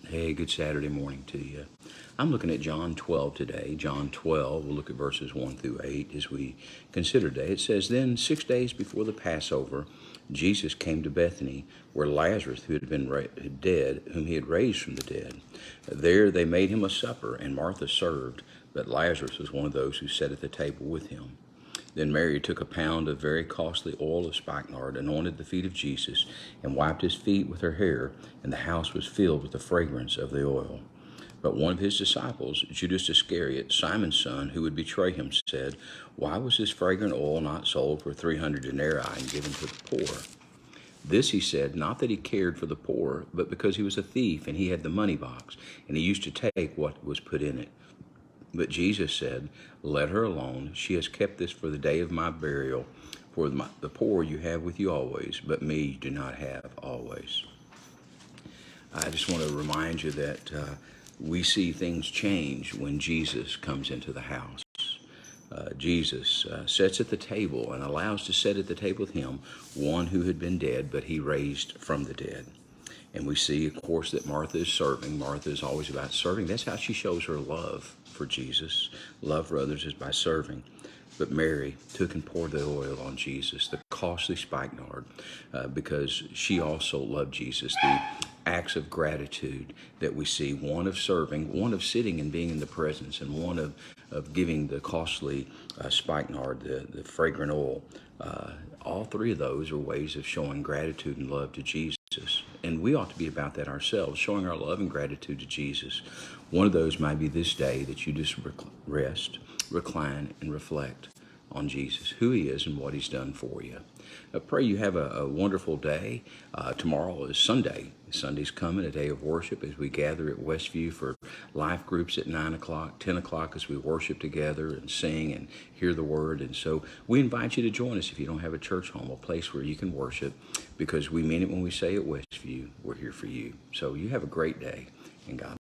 Hey, good Saturday morning to you. I'm looking at John 12 today. John 12, we'll look at verses 1 through 8 as we consider today. It says, Then 6 days before the Passover, Jesus came to Bethany, where Lazarus, who had been dead, whom he had raised from the dead. There they made him a supper, and Martha served, but Lazarus was one of those who sat at the table with him. Then Mary took a pound of very costly oil of spikenard, anointed the feet of Jesus, and wiped his feet with her hair, and the house was filled with the fragrance of the oil. But one of his disciples, Judas Iscariot, Simon's son, who would betray him, said, Why was this fragrant oil not sold for 300 denarii and given to the poor? This he said, not that he cared for the poor, but because he was a thief, and he had the money box, and he used to take what was put in it. But Jesus said, Let her alone. She has kept this for the day of my burial. For the poor you have with you always, but me you do not have always. I just want to remind you that we see things change when Jesus comes into the house. Jesus sits at the table and allows to sit at the table with him one who had been dead, but he raised from the dead. And we see, of course, that Martha is serving. Martha is always about serving. That's how she shows her love for Jesus. Love for others is by serving. But Mary took and poured the oil on Jesus, the costly spikenard, because she also loved Jesus. The acts of gratitude that we see, one of serving, one of sitting and being in the presence, and one of giving the costly spikenard, the fragrant oil. All three of those are ways of showing gratitude and love to Jesus. And we ought to be about that ourselves, showing our love and gratitude to Jesus. One of those might be this day that you just rest, recline, and reflect on Jesus, who he is and what he's done for you. I pray you have a wonderful day. Tomorrow is Sunday. Sunday's coming, a day of worship as we gather at Westview for life groups at 9 o'clock, 10 o'clock as we worship together and sing and hear the word. And so we invite you to join us if you don't have a church home, a place where you can worship, because we mean it when we say at Westview, we're here for you. So you have a great day, and God